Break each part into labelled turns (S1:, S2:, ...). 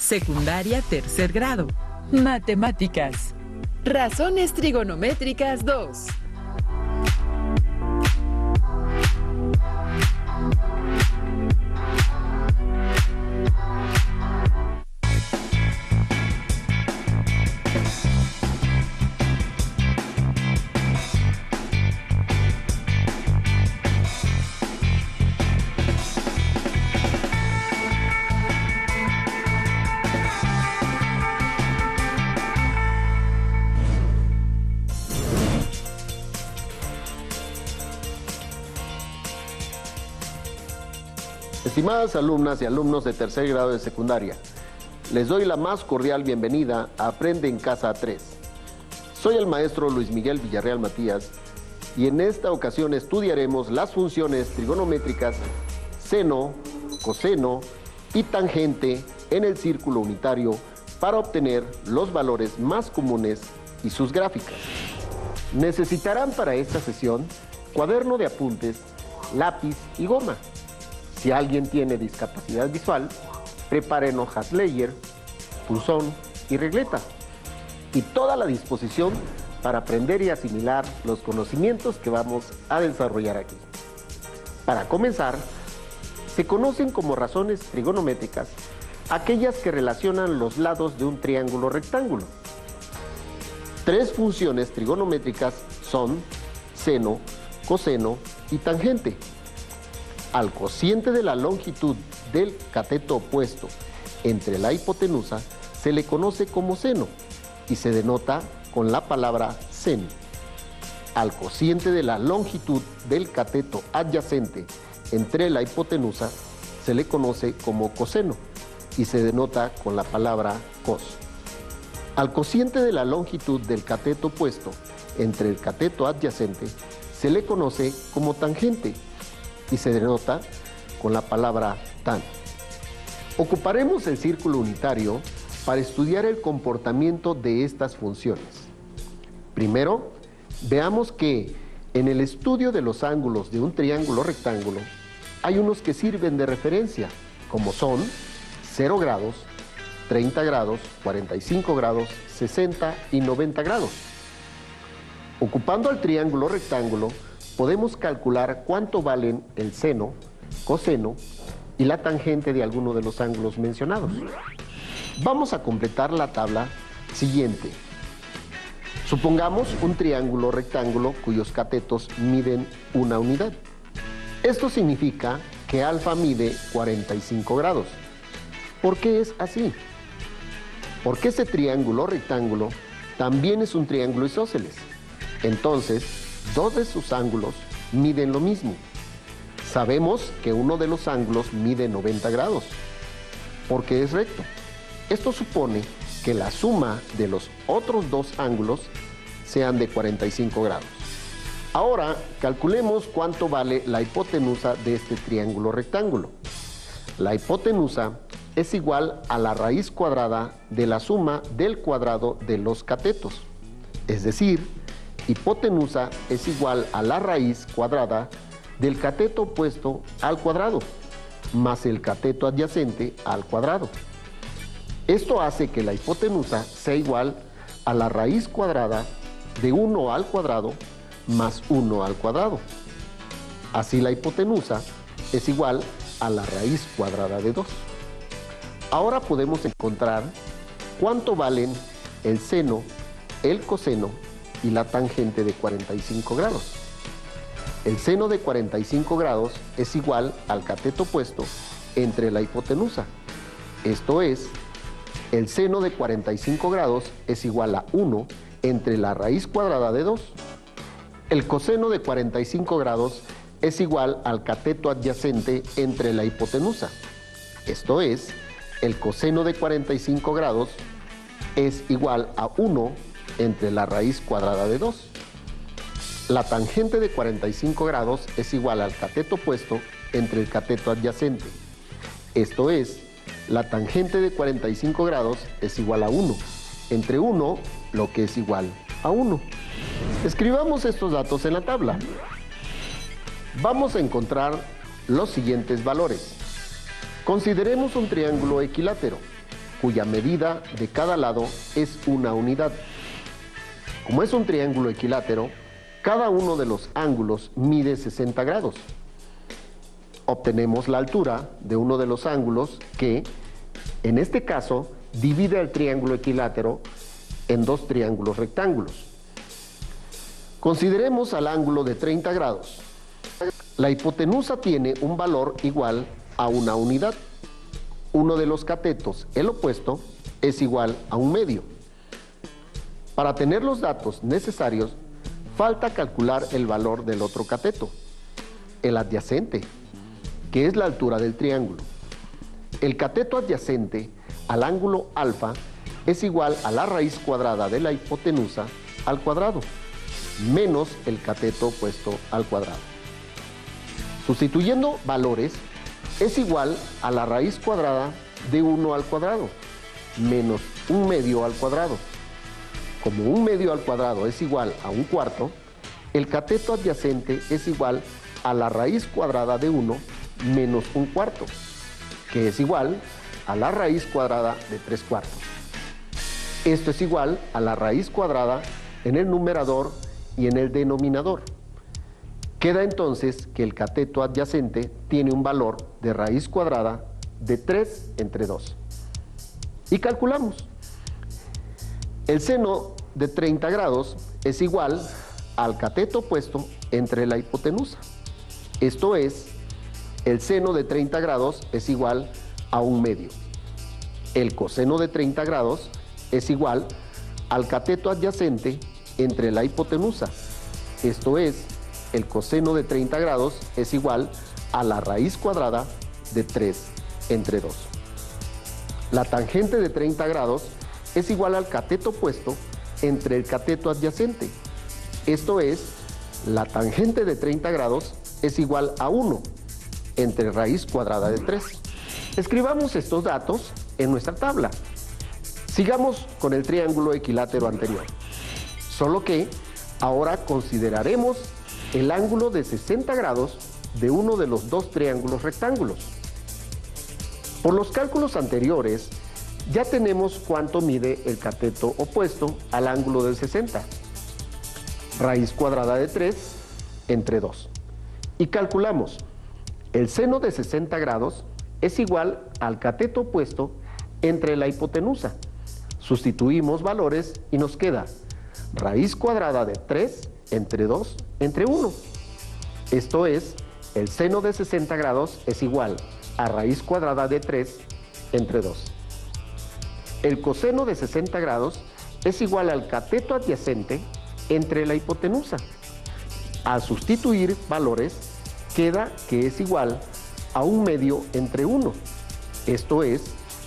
S1: Secundaria tercer grado. Matemáticas. Razones trigonométricas 2.
S2: Estimadas alumnas y alumnos de tercer grado de secundaria, les doy la más cordial bienvenida a Aprende en Casa 3. Soy el maestro Luis Miguel Villarreal Matías y en esta ocasión estudiaremos las funciones trigonométricas seno, coseno y tangente en el círculo unitario para obtener los valores más comunes y sus gráficas. Necesitarán para esta sesión cuaderno de apuntes, lápiz y goma. Si alguien tiene discapacidad visual, preparen hojas Leyer, punzón y regleta. Y toda la disposición para aprender y asimilar los conocimientos que vamos a desarrollar aquí. Para comenzar, se conocen como razones trigonométricas aquellas que relacionan los lados de un triángulo rectángulo. Tres funciones trigonométricas son seno, coseno y tangente. Al cociente de la longitud del cateto opuesto entre la hipotenusa se le conoce como seno y se denota con la palabra sen. Al cociente de la longitud del cateto adyacente entre la hipotenusa se le conoce como coseno y se denota con la palabra cos. Al cociente de la longitud del cateto opuesto entre el cateto adyacente se le conoce como tangente y se denota con la palabra tan. Ocuparemos el círculo unitario para estudiar el comportamiento de estas funciones. Primero, veamos que en el estudio de los ángulos de un triángulo rectángulo hay unos que sirven de referencia, como son 0 grados, 30 grados, 45 grados, 60 y 90 grados. Ocupando el triángulo rectángulo, podemos calcular cuánto valen el seno, coseno y la tangente de alguno de los ángulos mencionados. Vamos a completar la tabla siguiente. Supongamos un triángulo rectángulo cuyos catetos miden una unidad. Esto significa que alfa mide 45 grados. ¿Por qué es así? Porque ese triángulo rectángulo también es un triángulo isósceles. Entonces, dos de sus ángulos miden lo mismo. Sabemos que uno de los ángulos mide 90 grados, porque es recto. Esto supone que la suma de los otros dos ángulos sean de 45 grados. Ahora, calculemos cuánto vale la hipotenusa de este triángulo rectángulo. La hipotenusa es igual a la raíz cuadrada de la suma del cuadrado de los catetos. Es decir, hipotenusa es igual a la raíz cuadrada del cateto opuesto al cuadrado, más el cateto adyacente al cuadrado. Esto hace que la hipotenusa sea igual a la raíz cuadrada de 1 al cuadrado más 1 al cuadrado. Así la hipotenusa es igual a la raíz cuadrada de 2. Ahora podemos encontrar cuánto valen el seno, el coseno y la tangente de 45 grados. El seno de 45 grados es igual al cateto opuesto entre la hipotenusa. Esto es, el seno de 45 grados es igual a 1 entre la raíz cuadrada de 2. El coseno de 45 grados es igual al cateto adyacente entre la hipotenusa. Esto es, el coseno de 45 grados es igual a 1 entre la raíz cuadrada de 2. La tangente de 45 grados es igual al cateto opuesto entre el cateto adyacente. Esto es, la tangente de 45 grados es igual a 1, entre 1, lo que es igual a 1. Escribamos estos datos en la tabla. Vamos a encontrar los siguientes valores. Consideremos un triángulo equilátero. cuya medida de cada lado es una unidad. Como es un triángulo equilátero, cada uno de los ángulos mide 60 grados. Obtenemos la altura de uno de los ángulos que, en este caso, divide el triángulo equilátero en dos triángulos rectángulos. Consideremos al ángulo de 30 grados. La hipotenusa tiene un valor igual a una unidad. Uno de los catetos, el opuesto, es igual a un medio. Para tener los datos necesarios, falta calcular el valor del otro cateto, el adyacente, que es la altura del triángulo. El cateto adyacente al ángulo alfa es igual a la raíz cuadrada de la hipotenusa al cuadrado, menos el cateto opuesto al cuadrado. Sustituyendo valores, es igual a la raíz cuadrada de 1 al cuadrado, menos un medio al cuadrado. Como un medio al cuadrado es igual a un cuarto, el cateto adyacente es igual a la raíz cuadrada de 1 menos un cuarto, que es igual a la raíz cuadrada de 3 cuartos. Esto es igual a la raíz cuadrada en el numerador y en el denominador. Queda entonces que el cateto adyacente tiene un valor de raíz cuadrada de 3 entre 2. Y calculamos. El seno de 30 grados es igual al cateto opuesto entre la hipotenusa. Esto es, el seno de 30 grados es igual a un medio. El coseno de 30 grados es igual al cateto adyacente entre la hipotenusa. Esto es, el coseno de 30 grados es igual a la raíz cuadrada de 3 entre 2. La tangente de 30 grados es igual al cateto opuesto entre el cateto adyacente. Esto es, la tangente de 30 grados es igual a 1 entre raíz cuadrada de 3. Escribamos estos datos en nuestra tabla. Sigamos con el triángulo equilátero anterior, solo que ahora consideraremos el ángulo de 60 grados de uno de los dos triángulos rectángulos. Por los cálculos anteriores, ya tenemos cuánto mide el cateto opuesto al ángulo de 60. Raíz cuadrada de 3 entre 2. Y calculamos, el seno de 60 grados es igual al cateto opuesto entre la hipotenusa. Sustituimos valores y nos queda raíz cuadrada de 3 entre 2 entre 1. Esto es, el seno de 60 grados es igual a raíz cuadrada de 3 entre 2. El coseno de 60 grados es igual al cateto adyacente entre la hipotenusa. Al sustituir valores, queda que es igual a un medio entre 1. Esto es,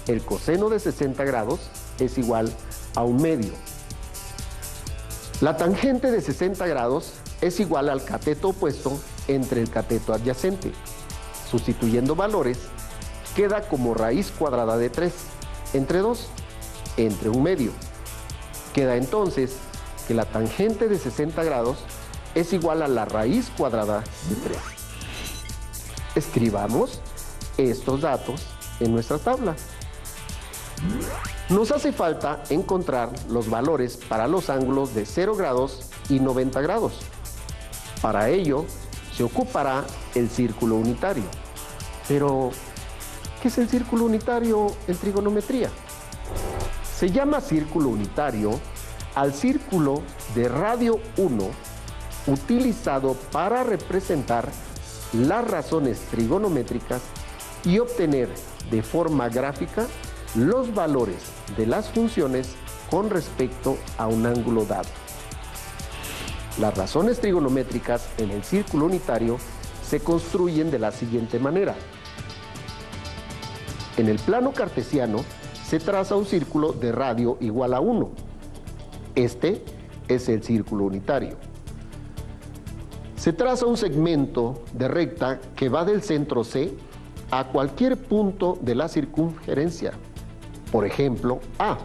S2: el coseno de 60 grados es igual a un medio. La tangente de 60 grados es igual al cateto opuesto entre el cateto adyacente. Sustituyendo valores, queda como raíz cuadrada de 3 entre 2 entre un medio. Queda entonces que la tangente de 60 grados es igual a la raíz cuadrada de 3. Escribamos estos datos en nuestra tabla. Nos hace falta encontrar los valores para los ángulos de 0 grados y 90 grados. Para ello, se ocupará el círculo unitario. Pero, ¿qué es el círculo unitario en trigonometría? Se llama círculo unitario al círculo de radio 1 utilizado para representar las razones trigonométricas y obtener de forma gráfica los valores de las funciones con respecto a un ángulo dado. Las razones trigonométricas en el círculo unitario se construyen de la siguiente manera. En el plano cartesiano se traza un círculo de radio igual a 1. Este es el círculo unitario. Se traza un segmento de recta que va del centro C a cualquier punto de la circunferencia, por ejemplo, A,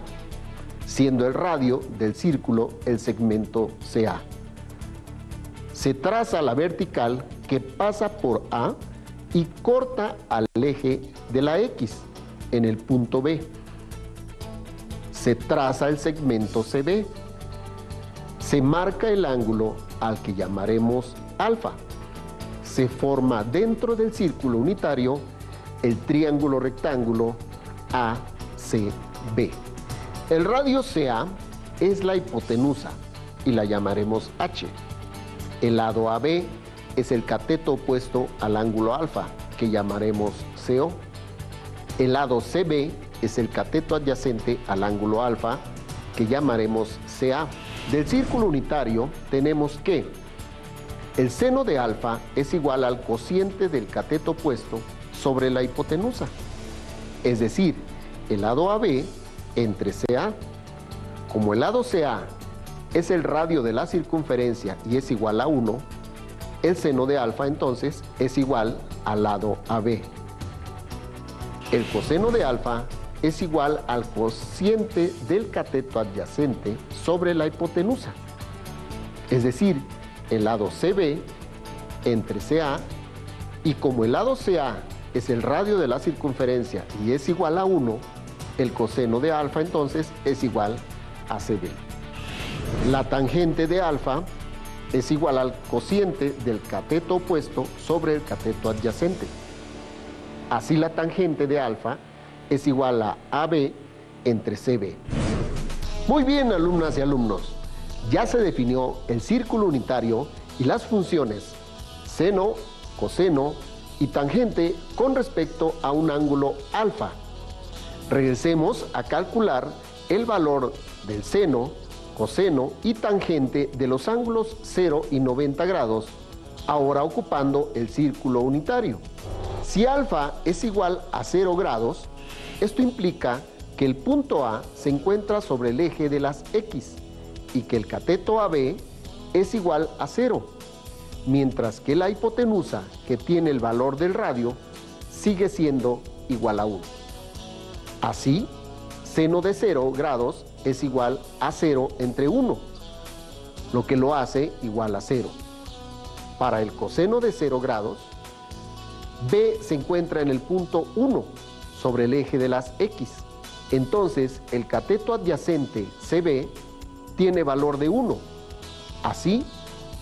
S2: siendo el radio del círculo el segmento CA. Se traza la vertical que pasa por A y corta al eje de la X en el punto B. Se traza el segmento CB. Se marca el ángulo al que llamaremos alfa. Se forma dentro del círculo unitario el triángulo rectángulo ACB. El radio CA es la hipotenusa y la llamaremos H. El lado AB es el cateto opuesto al ángulo alfa, que llamaremos CO. El lado CB es el cateto adyacente al ángulo alfa, que llamaremos CA. Del círculo unitario tenemos que el seno de alfa es igual al cociente del cateto opuesto sobre la hipotenusa, es decir, el lado AB entre CA. Como el lado CA es el radio de la circunferencia y es igual a 1, el seno de alfa entonces es igual al lado AB. El coseno de alfa es igual al cociente del cateto adyacente sobre la hipotenusa, es decir, el lado CB entre CA, y como el lado CA es el radio de la circunferencia y es igual a 1, el coseno de alfa entonces es igual a CB. La tangente de alfa es igual al cociente del cateto opuesto sobre el cateto adyacente. Así la tangente de alfa es igual a AB entre CB. Muy bien, alumnas y alumnos, ya se definió el círculo unitario y las funciones seno, coseno y tangente con respecto a un ángulo alfa. Regresemos a calcular el valor del seno, coseno y tangente de los ángulos 0 y 90 grados, ahora ocupando el círculo unitario. Si alfa es igual a 0 grados, esto implica que el punto A se encuentra sobre el eje de las X y que el cateto AB es igual a 0, mientras que la hipotenusa, que tiene el valor del radio, sigue siendo igual a 1. Así, seno de 0 grados es igual a 0 entre 1, lo que lo hace igual a 0. Para el coseno de 0 grados, B se encuentra en el punto 1 sobre el eje de las X. Entonces, el cateto adyacente CB tiene valor de 1. Así,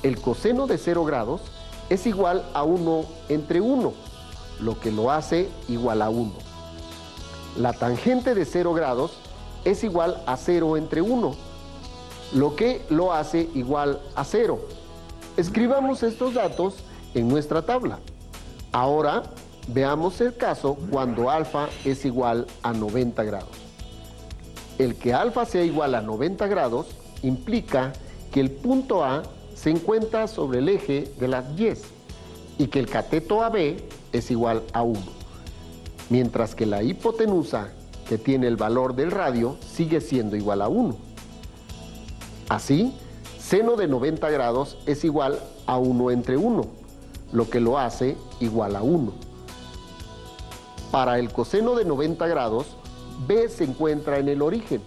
S2: el coseno de 0 grados es igual a 1 entre 1, lo que lo hace igual a 1. La tangente de 0 grados es igual a 0 entre 1, lo que lo hace igual a 0. Escribamos estos datos en nuestra tabla. Ahora veamos el caso cuando alfa es igual a 90 grados. El que alfa sea igual a 90 grados implica que el punto A se encuentra sobre el eje de las Y y que el cateto AB es igual a 1, mientras que la hipotenusa, que tiene el valor del radio, sigue siendo igual a 1. Así, seno de 90 grados es igual a 1 entre 1, lo que lo hace igual a 1. Para el coseno de 90 grados, B se encuentra en el origen,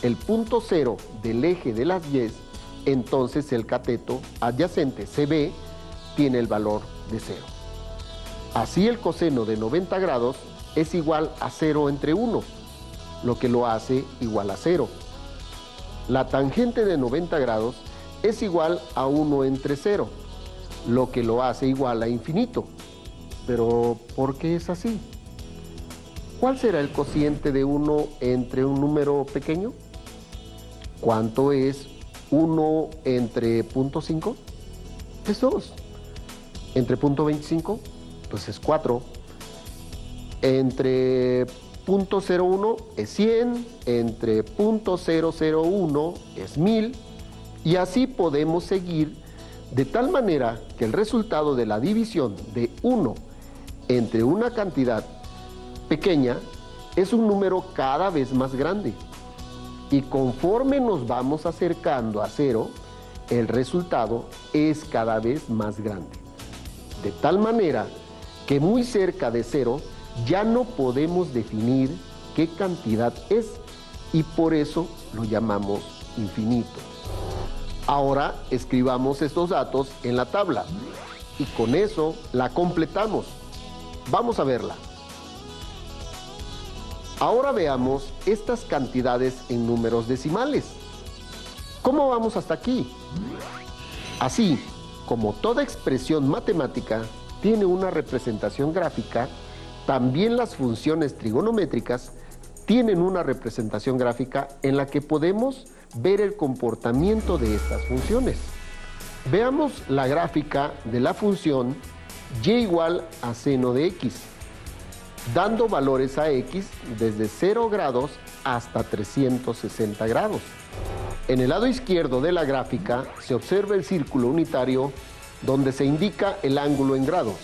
S2: el punto 0 del eje de las Y, entonces el cateto adyacente CB tiene el valor de 0. Así el coseno de 90 grados es igual a 0 entre 1, lo que lo hace igual a 0. La tangente de 90 grados es igual a 1 entre 0, lo que lo hace igual a infinito. Pero, ¿por qué es así? ¿Cuál será el cociente de 1 entre un número pequeño? ¿Cuánto es 1 entre 0.5? Es 2. ¿Entre 0.25? Pues es 4. Entre 0.01 es 100, entre 0.001 es 1000, y así podemos seguir, de tal manera que el resultado de la división de 1 entre una cantidad pequeña es un número cada vez más grande, y conforme nos vamos acercando a 0, el resultado es cada vez más grande, de tal manera que muy cerca de 0 ya no podemos definir qué cantidad es, y por eso lo llamamos infinito. Ahora escribamos estos datos en la tabla y con eso la completamos. Vamos a verla. Ahora veamos estas cantidades en números decimales. ¿Cómo vamos hasta aquí? Así, como toda expresión matemática tiene una representación gráfica, también las funciones trigonométricas tienen una representación gráfica en la que podemos ver el comportamiento de estas funciones. Veamos la gráfica de la función y igual a seno de x, dando valores a x desde 0 grados hasta 360 grados. En el lado izquierdo de la gráfica se observa el círculo unitario donde se indica el ángulo en grados,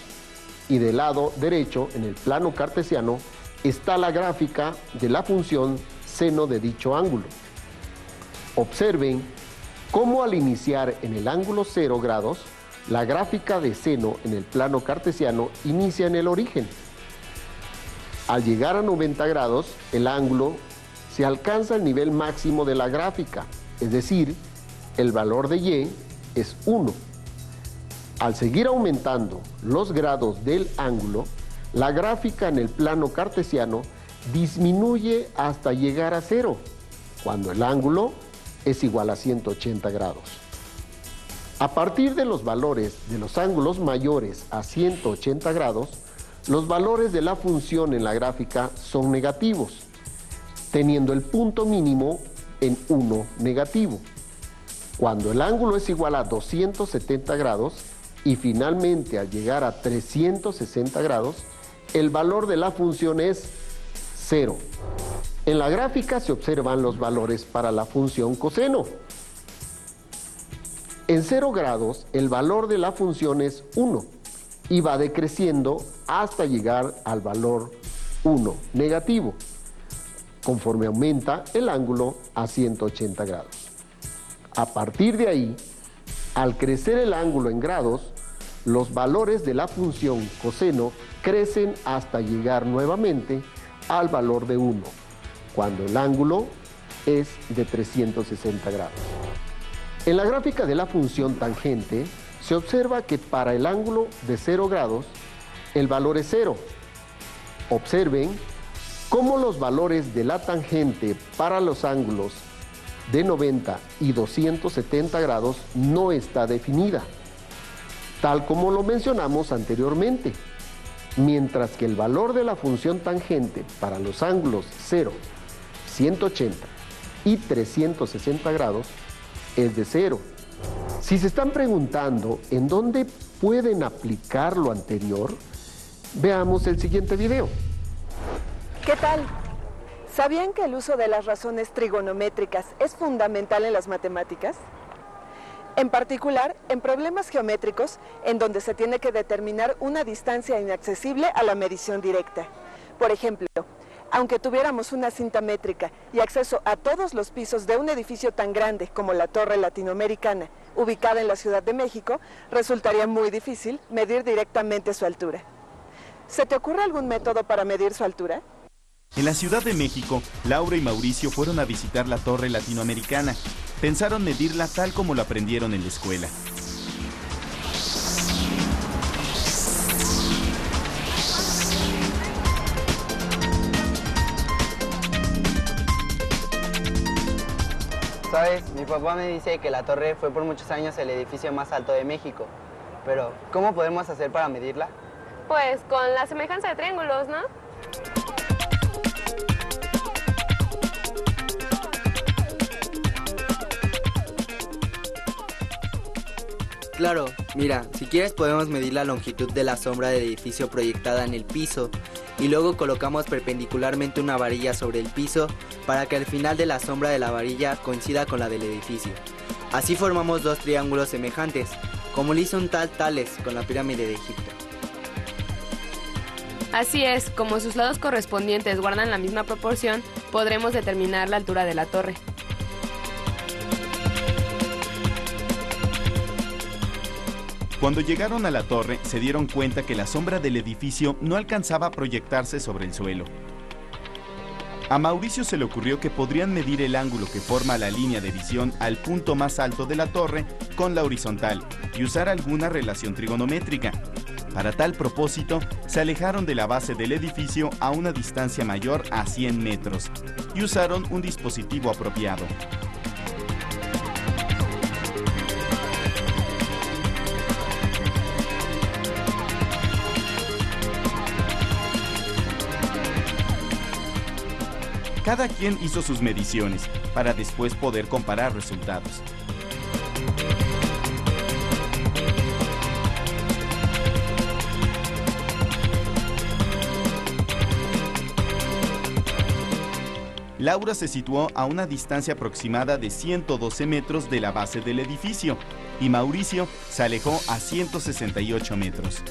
S2: y del lado derecho, en el plano cartesiano, está la gráfica de la función seno de dicho ángulo. Observen cómo al iniciar en el ángulo 0 grados, la gráfica de seno en el plano cartesiano inicia en el origen. Al llegar a 90 grados, el ángulo se alcanza el nivel máximo de la gráfica, es decir, el valor de y es 1. Al seguir aumentando los grados del ángulo, la gráfica en el plano cartesiano disminuye hasta llegar a 0, cuando el ángulo es igual a 180 grados. A partir de los valores de los ángulos mayores a 180 grados, los valores de la función en la gráfica son negativos, teniendo el punto mínimo en 1 negativo. Cuando el ángulo es igual a 270 grados y finalmente al llegar a 360 grados, el valor de la función es 0. En la gráfica se observan los valores para la función coseno. En 0 grados, el valor de la función es 1 y va decreciendo hasta llegar al valor 1 negativo, conforme aumenta el ángulo a 180 grados. A partir de ahí, al crecer el ángulo en grados, los valores de la función coseno crecen hasta llegar nuevamente al valor de 1, cuando el ángulo es de 360 grados. En la gráfica de la función tangente, se observa que para el ángulo de 0 grados, el valor es 0. Observen cómo los valores de la tangente para los ángulos de 90 y 270 grados no está definida, tal como lo mencionamos anteriormente, mientras que el valor de la función tangente para los ángulos 0, 180 y 360 grados es de 0. Si se están preguntando en dónde pueden aplicar lo anterior, veamos el siguiente video.
S3: ¿Qué tal? ¿Sabían que el uso de las razones trigonométricas es fundamental en las matemáticas? En particular, en problemas geométricos, en donde se tiene que determinar una distancia inaccesible a la medición directa. Por ejemplo, aunque tuviéramos una cinta métrica y acceso a todos los pisos de un edificio tan grande como la Torre Latinoamericana, ubicada en la Ciudad de México, resultaría muy difícil medir directamente su altura. ¿Se te ocurre algún método para medir su altura?
S4: En la Ciudad de México, Laura y Mauricio fueron a visitar la Torre Latinoamericana. Pensaron medirla tal como lo aprendieron en la escuela.
S5: Sabes, mi papá me dice que la torre fue por muchos años el edificio más alto de México. Pero, ¿cómo podemos hacer para medirla?
S6: Pues con la semejanza de triángulos, ¿no?
S5: Claro, mira, si quieres podemos medir la longitud de la sombra del edificio proyectada en el piso y luego colocamos perpendicularmente una varilla sobre el piso para que el final de la sombra de la varilla coincida con la del edificio. Así formamos dos triángulos semejantes, como lo hizo un tal Tales con la pirámide de Egipto.
S6: Así es, como sus lados correspondientes guardan la misma proporción, podremos determinar la altura de la torre.
S4: Cuando llegaron a la torre, se dieron cuenta que la sombra del edificio no alcanzaba a proyectarse sobre el suelo. A Mauricio se le ocurrió que podrían medir el ángulo que forma la línea de visión al punto más alto de la torre con la horizontal y usar alguna relación trigonométrica. Para tal propósito, se alejaron de la base del edificio a una distancia mayor a 100 metros y usaron un dispositivo apropiado. Cada quien hizo sus mediciones para después poder comparar resultados. Laura se situó a una distancia aproximada de 112 metros de la base del edificio y Mauricio se alejó a 168 metros.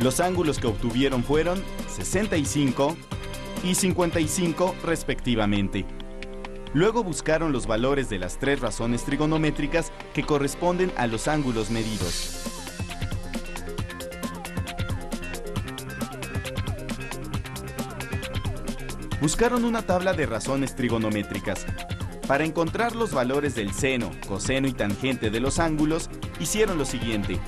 S4: Los ángulos que obtuvieron fueron 65 y 55 respectivamente. Luego buscaron los valores de las 3 razones trigonométricas que corresponden a los ángulos medidos. Buscaron una tabla de razones trigonométricas. Para encontrar los valores del seno, coseno y tangente de los ángulos, hicieron lo siguiente.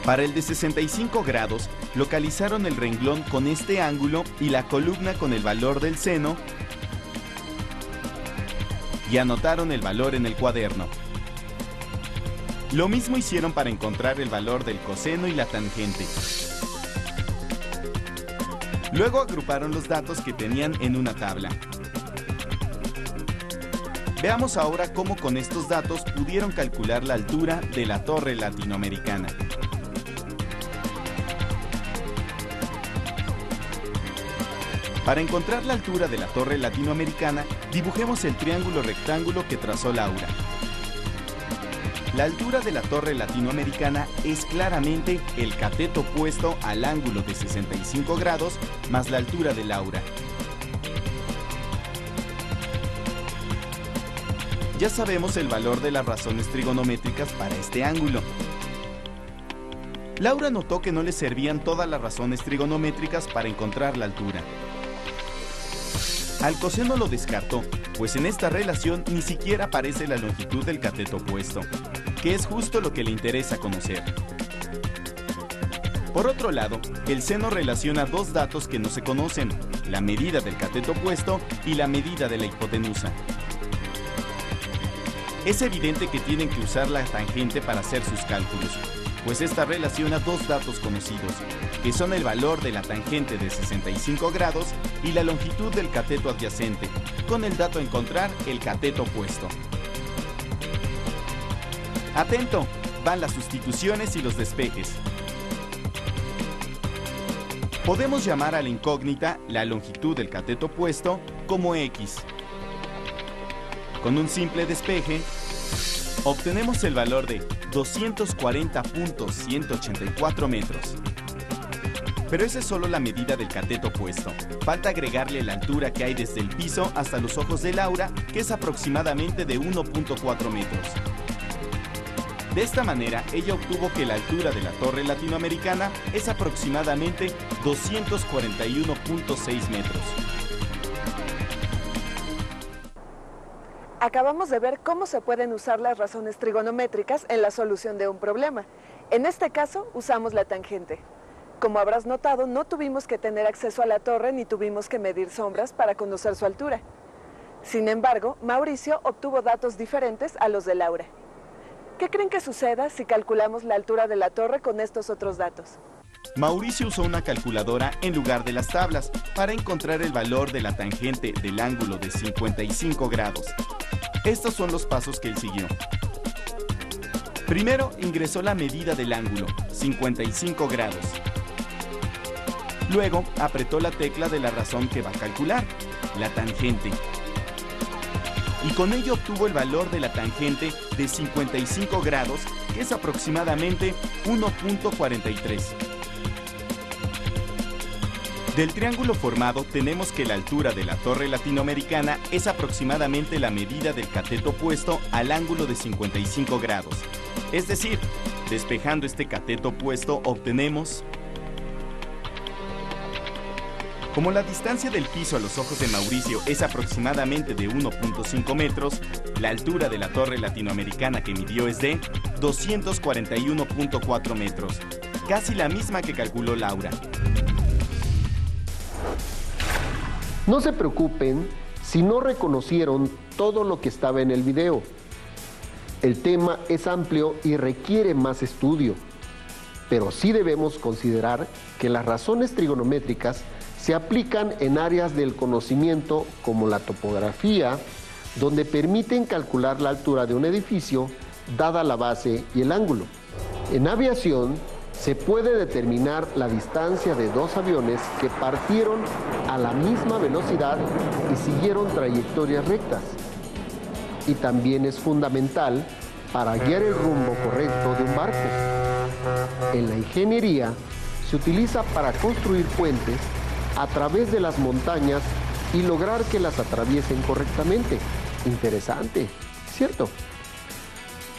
S4: Para el de 65 grados, localizaron el renglón con este ángulo y la columna con el valor del seno y anotaron el valor en el cuaderno. Lo mismo hicieron para encontrar el valor del coseno y la tangente. Luego agruparon los datos que tenían en una tabla. Veamos ahora cómo con estos datos pudieron calcular la altura de la torre latinoamericana. Para encontrar la altura de la torre latinoamericana, dibujemos el triángulo rectángulo que trazó Laura. La altura de la torre latinoamericana es claramente el cateto opuesto al ángulo de 65 grados más la altura de Laura. Ya sabemos el valor de las razones trigonométricas para este ángulo. Laura notó que no le servían todas las razones trigonométricas para encontrar la altura. Al coseno lo descartó, pues en esta relación ni siquiera aparece la longitud del cateto opuesto, que es justo lo que le interesa conocer. Por otro lado, el seno relaciona dos datos que no se conocen, la medida del cateto opuesto y la medida de la hipotenusa. Es evidente que tienen que usar la tangente para hacer sus cálculos, pues esta relaciona dos datos conocidos, que son el valor de la tangente de 65 grados y la longitud del cateto adyacente, con el dato a encontrar el cateto opuesto. Atento, van las sustituciones y los despejes. Podemos llamar a la incógnita la longitud del cateto opuesto como X. Con un simple despeje, obtenemos el valor de 240.184 metros. Pero esa es solo la medida del cateto opuesto. Falta agregarle la altura que hay desde el piso hasta los ojos de Laura, que es aproximadamente de 1.4 metros. De esta manera, ella obtuvo que la altura de la torre latinoamericana es aproximadamente 241.6 metros.
S3: Acabamos de ver cómo se pueden usar las razones trigonométricas en la solución de un problema. En este caso, usamos la tangente. Como habrás notado, no tuvimos que tener acceso a la torre ni tuvimos que medir sombras para conocer su altura. Sin embargo, Mauricio obtuvo datos diferentes a los de Laura. ¿Qué creen que suceda si calculamos la altura de la torre con estos otros datos?
S4: Mauricio usó una calculadora en lugar de las tablas para encontrar el valor de la tangente del ángulo de 55 grados. Estos son los pasos que él siguió. Primero ingresó la medida del ángulo, 55 grados. Luego apretó la tecla de la razón que va a calcular, la tangente. y con ello obtuvo el valor de la tangente de 55 grados, que es aproximadamente 1.43. Del triángulo formado tenemos que la altura de la torre latinoamericana es aproximadamente la medida del cateto opuesto al ángulo de 55 grados. Es decir, despejando este cateto opuesto obtenemos... Como la distancia del piso a los ojos de Mauricio es aproximadamente de 1.5 metros, la altura de la torre latinoamericana que midió es de 241.4 metros, casi la misma que calculó Laura.
S2: No se preocupen si no reconocieron todo lo que estaba en el video. El tema es amplio y requiere más estudio, pero sí debemos considerar que las razones trigonométricas se aplican en áreas del conocimiento como la topografía, donde permiten calcular la altura de un edificio dada la base y el ángulo. En aviación se puede determinar la distancia de dos aviones que partieron a la misma velocidad y siguieron trayectorias rectas. Y también es fundamental para guiar el rumbo correcto de un barco. En la ingeniería se utiliza para construir puentes a través de las montañas y lograr que las atraviesen correctamente. Interesante, ¿cierto?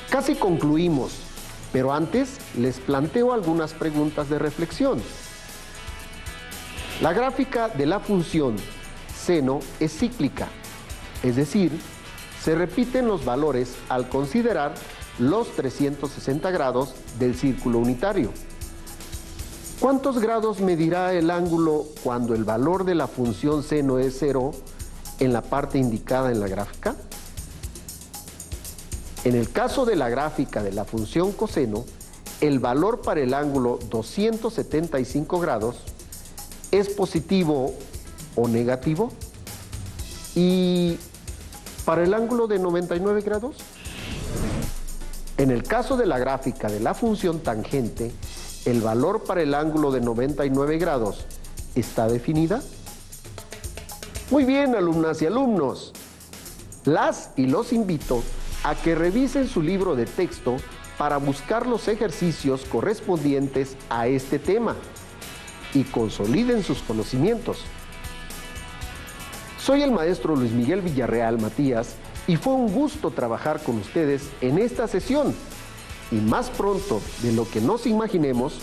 S2: Casi concluimos, pero antes les planteo algunas preguntas de reflexión. La gráfica de la función seno es cíclica, es decir, se repiten los valores al considerar los 360 grados del círculo unitario. ¿Cuántos grados medirá el ángulo cuando el valor de la función seno es 0 en la parte indicada en la gráfica? En el caso de la gráfica de la función coseno, el valor para el ángulo 275 grados es positivo o negativo. ¿Y para el ángulo de 99 grados? En el caso de la gráfica de la función tangente, ¿el valor para el ángulo de 99 grados está definida? Muy bien, alumnas y alumnos. Las y los invito a que revisen su libro de texto para buscar los ejercicios correspondientes a este tema y consoliden sus conocimientos. Soy el maestro Luis Miguel Villarreal Matías y fue un gusto trabajar con ustedes en esta sesión. Y más pronto de lo que nos imaginemos,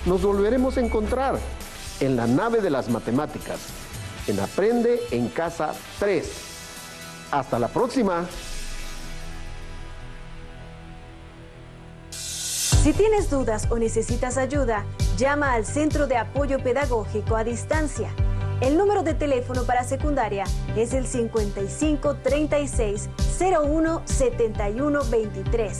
S2: nos volveremos a encontrar en la nave de las matemáticas, en Aprende en Casa 3. ¡Hasta la próxima!
S7: Si tienes dudas o necesitas ayuda, llama al Centro de Apoyo Pedagógico a Distancia. El número de teléfono para secundaria es el 55 36 01 71 23.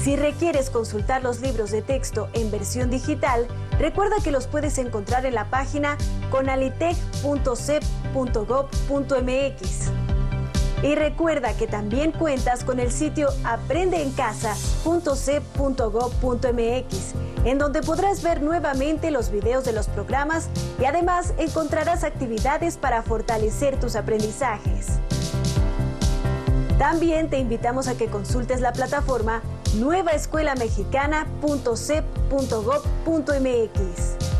S7: Si requieres consultar los libros de texto en versión digital, recuerda que los puedes encontrar en la página conalitec.cep.gov.mx. Y recuerda que también cuentas con el sitio aprendeencasa.cep.gov.mx, en donde podrás ver nuevamente los videos de los programas y además encontrarás actividades para fortalecer tus aprendizajes. También te invitamos a que consultes la plataforma nuevaescuelamexicana.cep.gov.mx.